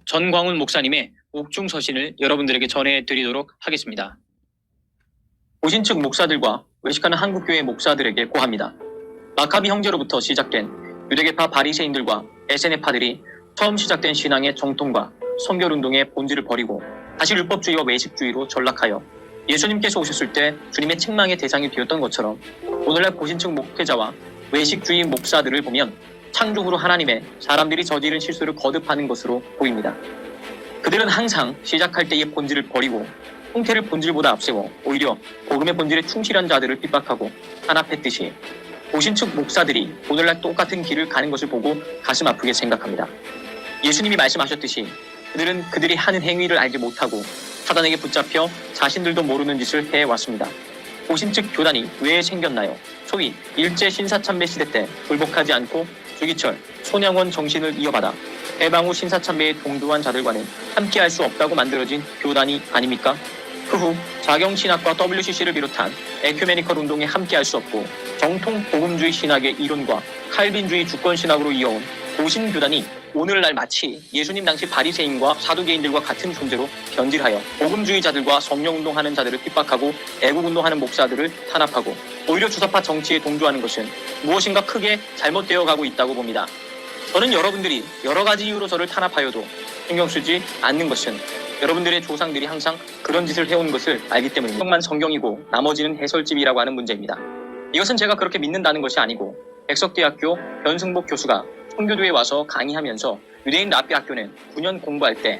전광훈 목사님의 옥중서신을 여러분들에게 전해드리도록 하겠습니다. 오신 측 목사들과 외식하는 한국교회 목사들에게 고합니다. 마카비 형제로부터 시작된 유대계파 바리새인들과 에세네파들이 처음 시작된 신앙의 정통과 성결운동의 본질을 버리고 다시 율법주의와 외식주의로 전락하여 예수님께서 오셨을 때 주님의 책망의 대상이 되었던 것처럼 오늘날 고신측 목회자와 외식주의 목사들을 보면 창조후로 하나님의 사람들이 저지른 실수를 거듭하는 것으로 보입니다. 그들은 항상 시작할 때의 본질을 버리고 형태를 본질보다 앞세워 오히려 복음의 본질에 충실한 자들을 핍박하고 탄압했듯이 고신측 목사들이 오늘날 똑같은 길을 가는 것을 보고 가슴 아프게 생각합니다. 예수님이 말씀하셨듯이 그들은 그들이 하는 행위를 알지 못하고 사단에게 붙잡혀 자신들도 모르는 짓을 해왔습니다. 고신측 교단이 왜 생겼나요? 소위 일제 신사참배 시대 때 굴복하지 않고 주기철, 손양원 정신을 이어받아 해방 후 신사참배에 동조한 자들과는 함께할 수 없다고 만들어진 교단이 아닙니까? 그 후 자경신학과 WCC를 비롯한 에큐메니컬 운동에 함께할 수 없고 정통 복음주의 신학의 이론과 칼빈주의 주권신학으로 이어온 고신교단이 오늘날 마치 예수님 당시 바리새인과 사두개인들과 같은 존재로 변질하여 복음주의자들과 성령운동하는 자들을 핍박하고 애국운동하는 목사들을 탄압하고 오히려 주사파 정치에 동조하는 것은 무엇인가 크게 잘못되어 가고 있다고 봅니다. 저는 여러분들이 여러 가지 이유로 저를 탄압하여도 신경 쓰지 않는 것은 여러분들의 조상들이 항상 그런 짓을 해온 것을 알기 때문입니다. 성경만 성경이고 나머지는 해설집이라고 하는 문제입니다. 이것은 제가 그렇게 믿는다는 것이 아니고 백석대학교 변승복 교수가 청교도에 와서 강의하면서 유대인 랍비학교는 9년 공부할 때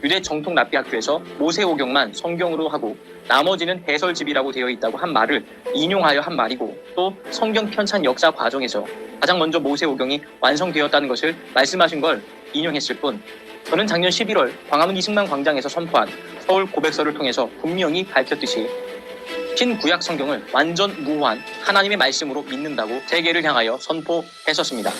유대 정통 랍비학교에서 모세오경만 성경으로 하고 나머지는 해설집이라고 되어 있다고 한 말을 인용하여 한 말이고 또 성경 편찬 역사 과정에서 가장 먼저 모세오경이 완성되었다는 것을 말씀하신 걸 인용했을 뿐 저는 작년 11월 광화문 이승만 광장에서 선포한 서울 고백서를 통해서 분명히 밝혔듯이 신구약 성경을 완전 무호한 하나님의 말씀으로 믿는다고 세계를 향하여 선포했었습니다.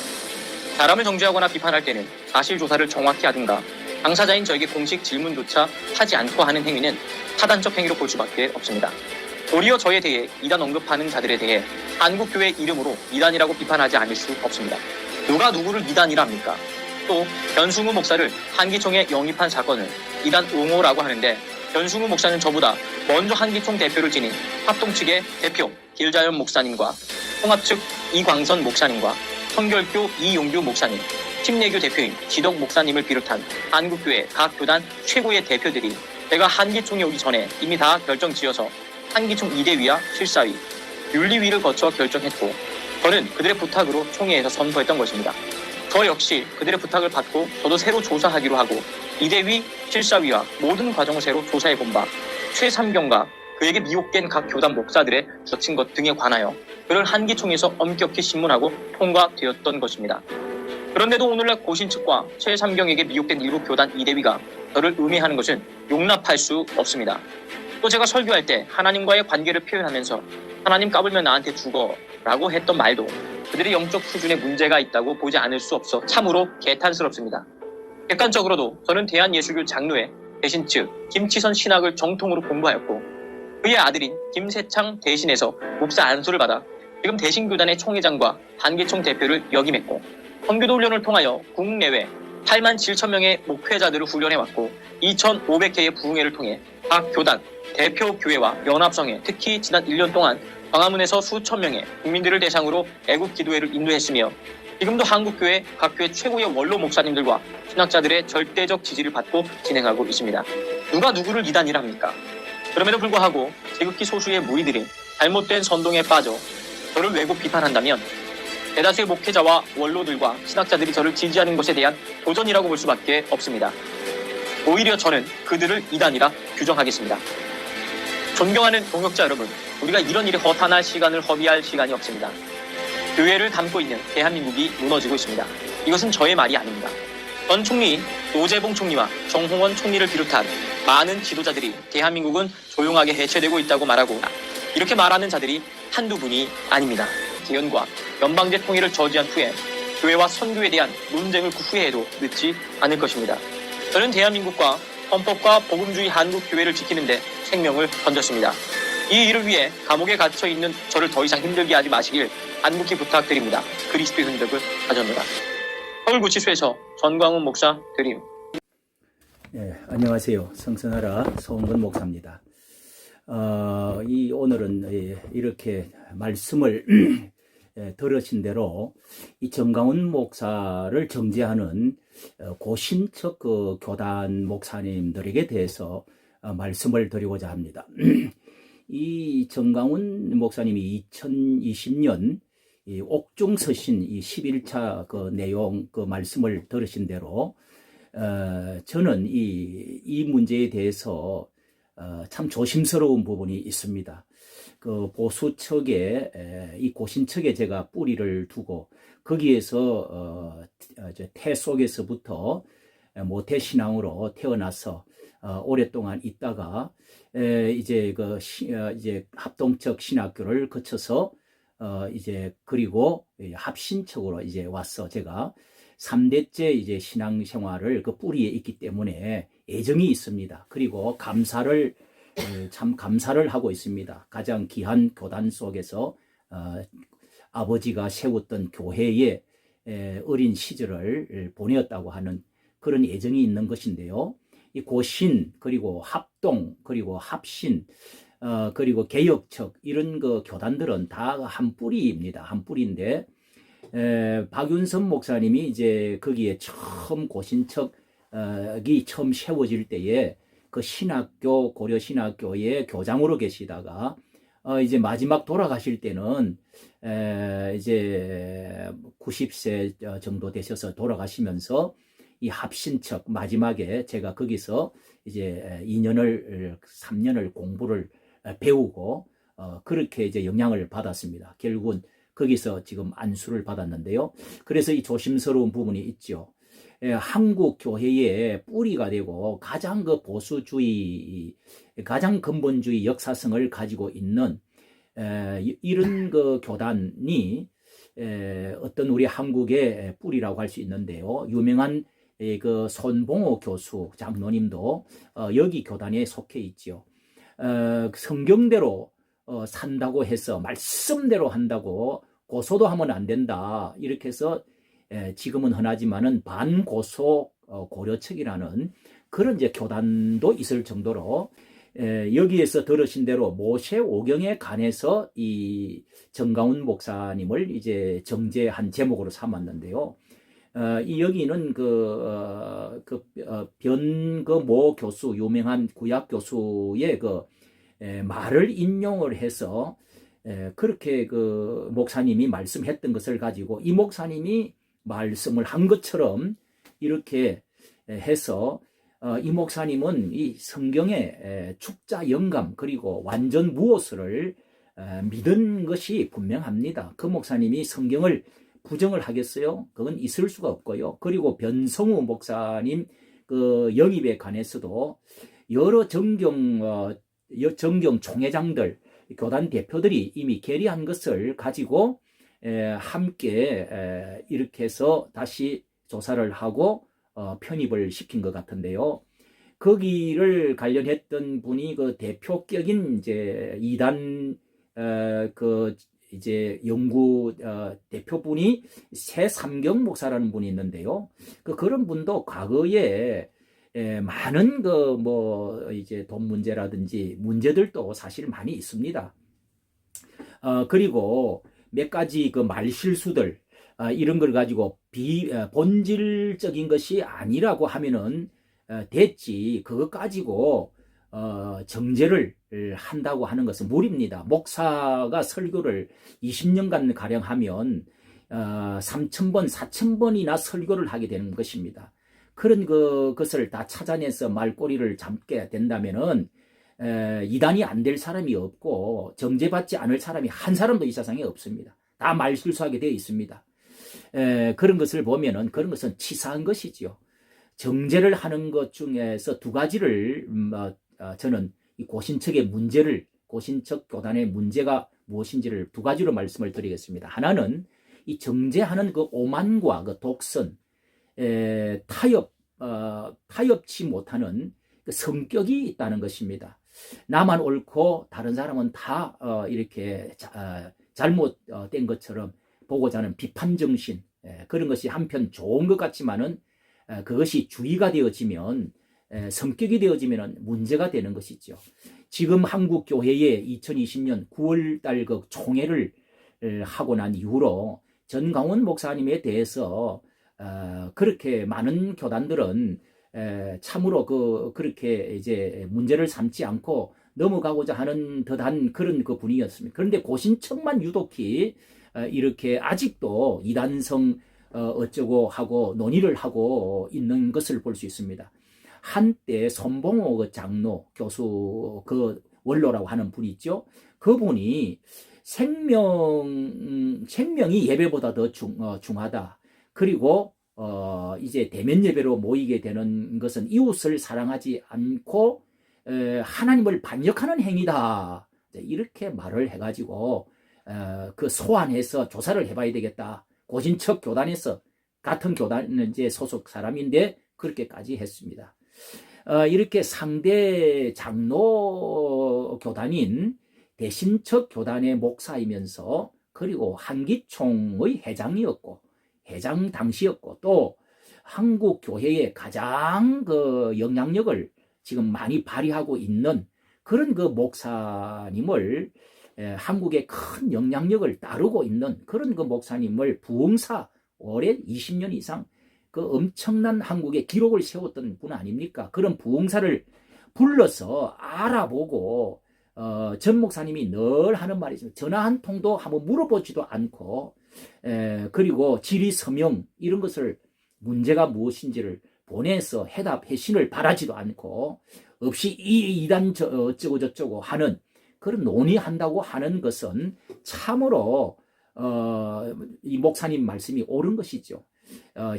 사람을 정죄하거나 비판할 때는 사실 조사를 정확히 하든가 당사자인 저에게 공식 질문조차 하지 않고 하는 행위는 타단적 행위로 볼 수밖에 없습니다. 도리어 저에 대해 이단 언급하는 자들에 대해 한국교회 이름으로 이단이라고 비판하지 않을 수 없습니다. 누가 누구를 이단이라 합니까? 또 변승우 목사를 한기총에 영입한 사건을 이단 옹호라고 하는데 변승우 목사는 저보다 먼저 한기총 대표를 지닌 합동 측의 대표 길자연 목사님과 통합 측 이광선 목사님과 성결교 이용규 목사님, 침례교 대표인 지덕 목사님을 비롯한 한국교회 각 교단 최고의 대표들이 제가 한기총에 오기 전에 이미 다 결정지어서 한기총 2대위와 실사위, 윤리위를 거쳐 결정했고 저는 그들의 부탁으로 총회에서 선포했던 것입니다. 저 역시 그들의 부탁을 받고 저도 새로 조사하기로 하고 2대위, 실사위와 모든 과정을 새로 조사해본 바 최삼경과 그에게 미혹된 각 교단 목사들의 젖힌 것 등에 관하여 그를 한기총에서 엄격히 신문하고 통과되었던 것입니다. 그런데도 오늘날 고신 측과 최삼경에게 미혹된 일부 교단 2대위가 저를 음해하는 것은 용납할 수 없습니다. 또 제가 설교할 때 하나님과의 관계를 표현하면서 하나님 까불면 나한테 죽어 라고 했던 말도 그들의 영적 수준에 문제가 있다고 보지 않을 수 없어 참으로 개탄스럽습니다. 객관적으로도 저는 대한예수교 장로회 대신 측 김치선 신학을 정통으로 공부하였고 그의 아들인 김세창 대신에서 목사 안수를 받아 지금 대신교단의 총회장과 한기총 대표를 역임했고 선교도 훈련을 통하여 국내외 8만 7천 명의 목회자들을 훈련해왔고 2,500회의 부흥회를 통해 각 교단, 대표 교회와 연합성회, 특히 지난 1년 동안 광화문에서 수천 명의 국민들을 대상으로 애국 기도회를 인도했으며 지금도 한국교회 각 교회 최고의 원로 목사님들과 신학자들의 절대적 지지를 받고 진행하고 있습니다. 누가 누구를 이단이라 합니까? 그럼에도 불구하고 지극히 소수의 무리들이 잘못된 선동에 빠져 저를 왜곡 비판한다면 대다수의 목회자와 원로들과 신학자들이 저를 지지하는 것에 대한 도전이라고 볼 수밖에 없습니다. 오히려 저는 그들을 이단이라 규정하겠습니다. 존경하는 동역자 여러분, 우리가 이런 일에 허탄할 시간을 허비할 시간이 없습니다. 교회를 담고 있는 대한민국이 무너지고 있습니다. 이것은 저의 말이 아닙니다. 전 총리, 노재봉 총리와 정홍원 총리를 비롯한 많은 지도자들이 대한민국은 조용하게 해체되고 있다고 말하고 이렇게 말하는 자들이 한두 분이 아닙니다. 개헌과 연방제 통일을 저지한 후에 교회와 선교에 대한 논쟁을 그 후에해도 늦지 않을 것입니다. 저는 대한민국과 헌법과 복음주의 한국교회를 지키는데 생명을 던졌습니다. 이 일을 위해 감옥에 갇혀 있는 저를 더 이상 힘들게 하지 마시길 간곡히 부탁드립니다. 그리스도의 흔적을 가져노라. 서울구치소에서 전광훈 목사 드림. 안녕하세요. 성선하라 서원근 목사입니다. 오늘은 이렇게 말씀을 들으신 대로 이 정강훈 목사를 정죄하는 고신척 그 교단 목사님들에게 대해서 말씀을 드리고자 합니다. 이 정강훈 목사님이 2020년 이 옥중서신 이 11차 그 내용 그 말씀을 들으신 대로 저는 이 문제에 대해서 참 조심스러운 부분이 있습니다. 그 보수 측에 이 고신 측에 제가 뿌리를 두고 거기에서 태 속에서부터 모태 신앙으로 태어나서 오랫동안 있다가 이제 이제 합동적 신학교를 거쳐서 그리고 합신척으로 이제 와서 제가 3대째 이제 신앙생활을 그 뿌리에 있기 때문에 애정이 있습니다. 그리고 참 감사를 하고 있습니다. 가장 귀한 교단 속에서 아버지가 세웠던 교회에 어린 시절을 보내었다고 하는 그런 애정이 있는 것인데요. 이 고신, 그리고 합동, 그리고 합신, 그리고 개혁척 이런 그 교단들은 다 한 뿌리입니다. 한 뿌리인데 박윤선 목사님이 이제 거기에 처음 고신척이 처음 세워질 때에 그 신학교 고려 신학교의 교장으로 계시다가 이제 마지막 돌아가실 때는 이제 90세 정도 되셔서 돌아가시면서 이 합신척 마지막에 제가 거기서 이제 3년을 공부를 배우고 그렇게 이제 영향을 받았습니다. 결국은 거기서 지금 안수를 받았는데요. 그래서 이 조심스러운 부분이 있죠. 한국 교회의 뿌리가 되고 가장 그 보수주의, 가장 근본주의 역사성을 가지고 있는 이런 그 교단이 어떤 우리 한국의 뿌리라고 할 수 있는데요. 유명한 그 손봉호 교수 장로님도 여기 교단에 속해 있죠. 성경대로 산다고 해서 말씀대로 한다고 고소도 하면 안 된다. 이렇게 해서 지금은 흔하지만은 반고소 고려측이라는 그런 이제 교단도 있을 정도로 여기에서 들으신 대로 모세오경에 관해서 이 정강훈 목사님을 이제 정죄한 제목으로 삼았는데요. 여기는 변그모 교수, 유명한 구약 교수의 말을 인용을 해서 그렇게 그 목사님이 말씀했던 것을 가지고 이 목사님이 말씀을 한 것처럼 이렇게 해서 이 목사님은 이 성경의 축자 영감 그리고 완전 무엇을 믿은 것이 분명합니다. 그 목사님이 성경을 부정을 하겠어요? 그건 있을 수가 없고요. 그리고 변성우 목사님 그 영입에 관해서도 여러 정경 총회장들, 교단 대표들이 이미 결의한 것을 가지고 함께 이렇게 해서 다시 조사를 하고 편입을 시킨 것 같은데요. 거기를 관련했던 분이 그 대표격인 이제 이단 이제 연구 대표분이 새삼경 목사라는 분이 있는데요. 그런 분도 과거에 많은 이제 돈 문제라든지 문제들도 사실 많이 있습니다. 그리고 몇 가지 그 말실수들 이런 걸 가지고 본질적인 것이 아니라고 하면은 됐지. 그것 가지고 정죄를 한다고 하는 것은 무리입니다. 목사가 설교를 20년간 가량 하면 3,000번, 4,000번이나 설교를 하게 되는 것입니다. 그런 것을 다 찾아내서 말꼬리를 잡게 된다면은 이단이 안 될 사람이 없고 정죄받지 않을 사람이 한 사람도 이 세상에 없습니다. 다 말실수하게 되어 있습니다. 그런 것을 보면은 그런 것은 치사한 것이지요. 정죄를 하는 것 중에서 두 가지를 저는 이 고신척의 문제를, 고신척 교단의 문제가 무엇인지를 두 가지로 말씀을 드리겠습니다. 하나는 이 정죄하는 그 오만과 그 독선, 타협치 못하는 그 성격이 있다는 것입니다. 나만 옳고 다른 사람은 다 이렇게 잘못된 것처럼 보고자 하는 비판정신, 그런 것이 한편 좋은 것 같지만은 그것이 주의가 되어지면 성격이 되어지면 문제가 되는 것이죠. 지금 한국 교회에 2020년 9월 달 그 총회를 하고 난 이후로 전광훈 목사님에 대해서 그렇게 많은 교단들은 참으로 그렇게 이제 문제를 삼지 않고 넘어가고자 하는 듯한 그런 그 분위기였습니다. 그런데 고신청만 유독히 이렇게 아직도 이단성 어쩌고 하고 논의를 하고 있는 것을 볼 수 있습니다. 한때 손봉호 그 장로 교수 그 원로라고 하는 분이 있죠. 그분이 생명이 예배보다 더 중하다. 그리고 이제 대면 예배로 모이게 되는 것은 이웃을 사랑하지 않고 하나님을 반역하는 행위다. 이렇게 말을 해가지고 그 소환해서 조사를 해봐야 되겠다. 고진척 교단에서 같은 교단 이제 소속 사람인데 그렇게까지 했습니다. 이렇게 상대 장로 교단인 대신척 교단의 목사이면서 그리고 한기총의 회장이었고 회장 당시였고 또 한국 교회의 가장 그 영향력을 지금 많이 발휘하고 있는 그런 그 목사님을 한국의 큰 영향력을 따르고 있는 그런 그 목사님을 부흥사 올해 20년 이상 그 엄청난 한국의 기록을 세웠던 분 아닙니까? 그런 부흥사를 불러서 알아보고 전 목사님이 늘 하는 말이 있습니다. 전화 한 통도 한번 물어보지도 않고 그리고 질의 서명 이런 것을 문제가 무엇인지를 보내서 해답 회신을 바라지도 않고 없이 이단 어쩌고 저쩌고 하는 그런 논의한다고 하는 것은 참으로 이 목사님 말씀이 옳은 것이죠.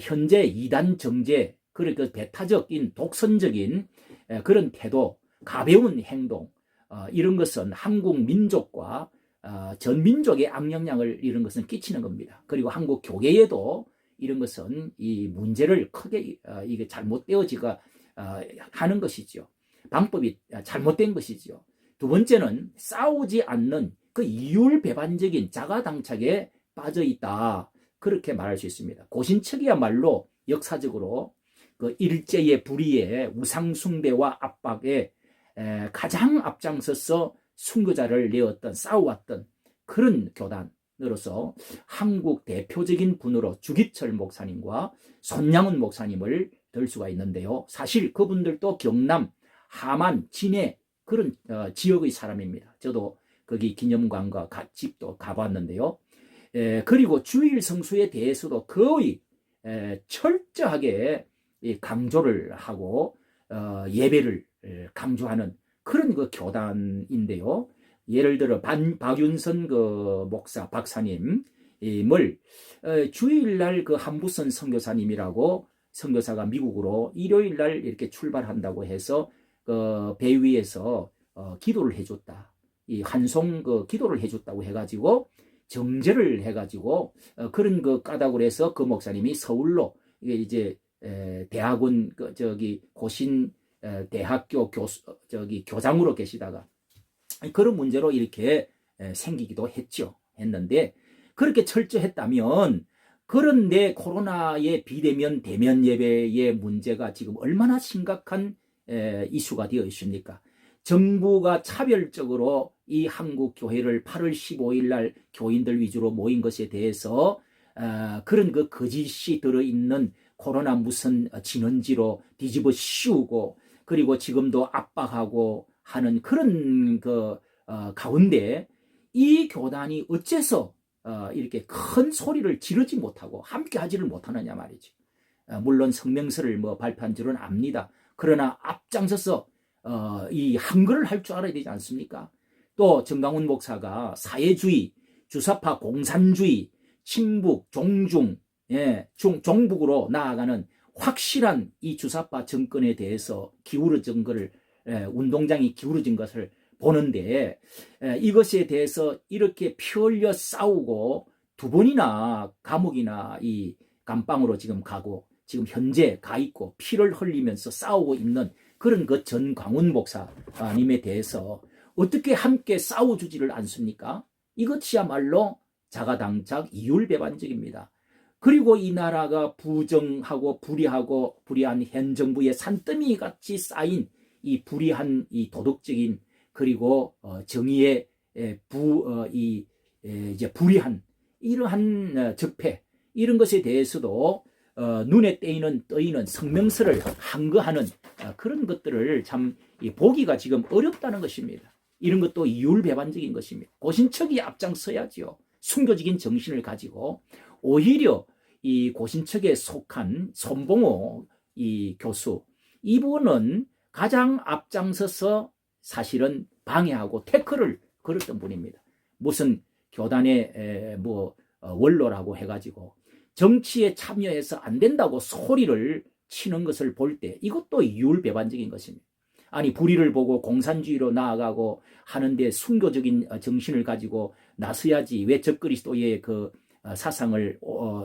현재 이단 정제 그리고 배타적인 독선적인 그런 태도 가벼운 행동 이런 것은 한국 민족과 전 민족의 악영향을 이런 것은 끼치는 겁니다. 그리고 한국 교계에도 이런 것은 이 문제를 크게 이게 잘못되어지가 하는 것이죠. 방법이 잘못된 것이죠. 두 번째는 싸우지 않는 그 이율배반적인 자가당착에 빠져 있다. 그렇게 말할 수 있습니다. 고신척이야말로 역사적으로 그 일제의 불의에 우상숭배와 압박에 가장 앞장서서 순교자를 내었던 싸워왔던 그런 교단으로서 한국 대표적인 분으로 주기철 목사님과 손양훈 목사님을 들 수가 있는데요. 사실 그분들도 경남, 함안, 진해 그런 지역의 사람입니다. 저도 거기 기념관과 집도 가봤는데요. 그리고 주일 성수에 대해서도 거의 철저하게 강조를 하고 예배를 강조하는 그런 그 교단인데요. 예를 들어 박윤선 그 목사 박사님을 주일날 그 한부선 선교사님이라고 선교사가 미국으로 일요일날 이렇게 출발한다고 해서 배 위에서 기도를 해줬다. 이 환송 그 기도를 해줬다고 해가지고 정제를 해가지고 그런 그 까닭을 해서 그 목사님이 서울로 이제 대학원 고신 대학교 교장으로 계시다가 그런 문제로 이렇게 생기기도 했는데 그렇게 철저했다면 그런데 코로나에 비대면 대면 예배의 문제가 지금 얼마나 심각한 이슈가 되어 있습니까? 정부가 차별적으로 이 한국 교회를 8월 15일 날 교인들 위주로 모인 것에 대해서 그런 그 거짓이 들어있는 코로나 무슨 진원지로 뒤집어 씌우고 그리고 지금도 압박하고 하는 그런 그 가운데 이 교단이 어째서 이렇게 큰 소리를 지르지 못하고 함께 하지를 못하느냐 말이지. 물론 성명서를 발표한 줄은 압니다. 그러나 앞장서서 이 한글을 할 줄 알아야 되지 않습니까? 또 정강훈 목사가 사회주의, 주사파 공산주의, 친북, 종중, 종북으로 나아가는 확실한 이 주사파 정권에 대해서 기울어진 것을 운동장이 기울어진 것을 보는데 이것에 대해서 이렇게 피 흘려 싸우고 두 번이나 감옥이나 이 감방으로 지금 가고 지금 현재 가 있고 피를 흘리면서 싸우고 있는 그런 그 전광훈 목사님에 대해서 어떻게 함께 싸워주지를 않습니까? 이것이야말로 자가당착 이율배반적입니다. 그리고 이 나라가 부정하고 불의한 현 정부의 산더미 같이 쌓인 이 불의한 이 도덕적인 그리고 정의의 이제 불의한 이러한 적폐 이런 것에 대해서도 눈에 떠이는 성명서를 항거하는 그런 것들을 참 보기가 지금 어렵다는 것입니다. 이런 것도 이율배반적인 것입니다. 고신척이 앞장서야지요. 순교적인 정신을 가지고 오히려 이 고신척에 속한 손봉호 이 교수 이분은 가장 앞장서서 사실은 방해하고 태클을 걸었던 분입니다. 무슨 교단의 원로라고 해가지고 정치에 참여해서 안 된다고 소리를 치는 것을 볼 때 이것도 이율배반적인 것입니다. 아니 불의를 보고 공산주의로 나아가고 하는데 순교적인 정신을 가지고 나서야지 왜 적그리스도의 그 사상을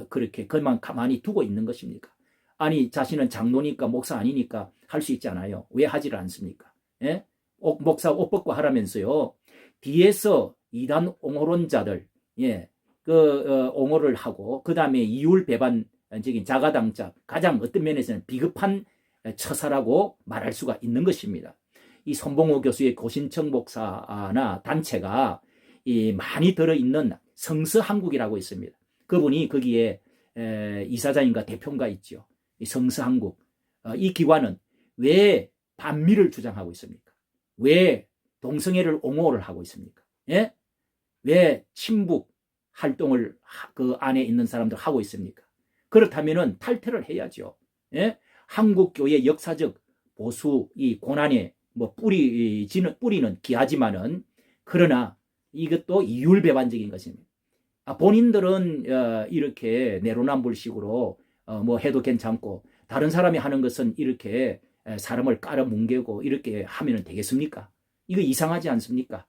그렇게 그만 가만히 두고 있는 것입니까? 아니 자신은 장로니까 목사 아니니까 할 수 있잖아요. 왜 하지를 않습니까? 예? 목사 옷 벗고 하라면서요. 뒤에서 이단 옹호론자들 옹호를 하고 그 다음에 이율배반적인 자가당자 가장 어떤 면에서는 비겁한 처사라고 말할 수가 있는 것입니다. 이 손봉호 교수의 고신척 목사나 단체가 많이 들어있는 성서한국이라고 있습니다. 그분이 거기에 이사장인가 대표인가 있죠. 성서한국. 이 기관은 왜 반미를 주장하고 있습니까? 왜 동성애를 옹호를 하고 있습니까? 예? 왜 친북 활동을 그 안에 있는 사람들 하고 있습니까? 그렇다면은 탈퇴를 해야죠. 예? 한국교회 역사적 보수 이 고난의 뿌리는 귀하지만은 그러나 이것도 이율배반적인 것입니다. 본인들은 이렇게 내로남불식으로 해도 괜찮고 다른 사람이 하는 것은 이렇게 사람을 깔아뭉개고 이렇게 하면 되겠습니까? 이거 이상하지 않습니까?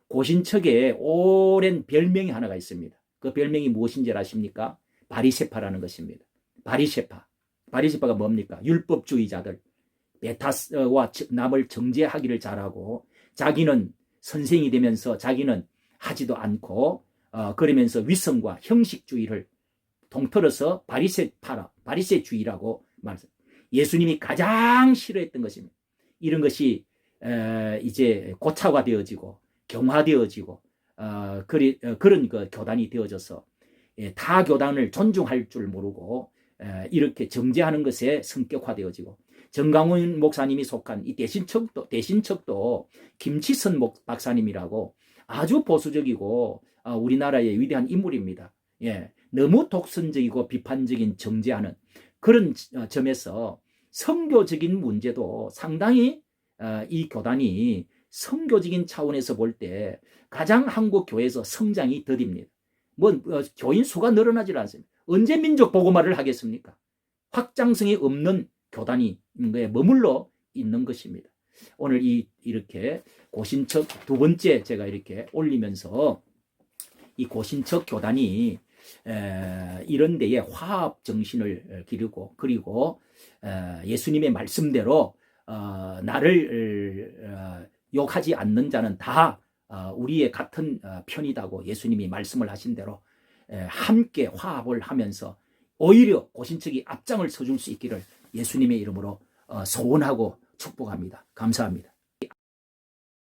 고신척에 오랜 별명이 하나가 있습니다. 그 별명이 무엇인지 아십니까? 바리새파라는 것입니다. 바리새파가 뭡니까? 율법주의자들, 베타스와 남을 정죄하기를 잘하고 자기는 선생이 되면서 자기는 하지도 않고 그러면서 위선과 형식주의를 통틀어서 바리새주의라고 말했습니다. 예수님이 가장 싫어했던 것입니다. 이런 것이 이제 고차화되어지고 경화되어지고 그런 그 교단이 되어져서 타 교단을 존중할 줄 모르고 이렇게 정죄하는 것에 성격화되어지고 정강훈 목사님이 속한 이 대신척도 김치선 박사님이라고 아주 보수적이고 우리나라의 위대한 인물입니다. 너무 독선적이고 비판적인 정죄하는 그런 점에서 선교적인 문제도 상당히 이 교단이 선교적인 차원에서 볼 때 가장 한국 교회에서 성장이 더딥니다. 교인 수가 늘어나질 않습니다. 언제 민족 복음화를 하겠습니까? 확장성이 없는 교단이 머물러 있는 것입니다. 오늘 이렇게 고신척 두 번째 제가 이렇게 올리면서 이 고신척 교단이 이런 데에 화합 정신을 기르고 그리고 예수님의 말씀대로 나를 욕하지 않는 자는 다 우리의 같은 편이다고 예수님이 말씀을 하신 대로 함께 화합을 하면서 오히려 고신척이 앞장을 서줄 수 있기를 예수님의 이름으로 소원하고 축복합니다. 감사합니다.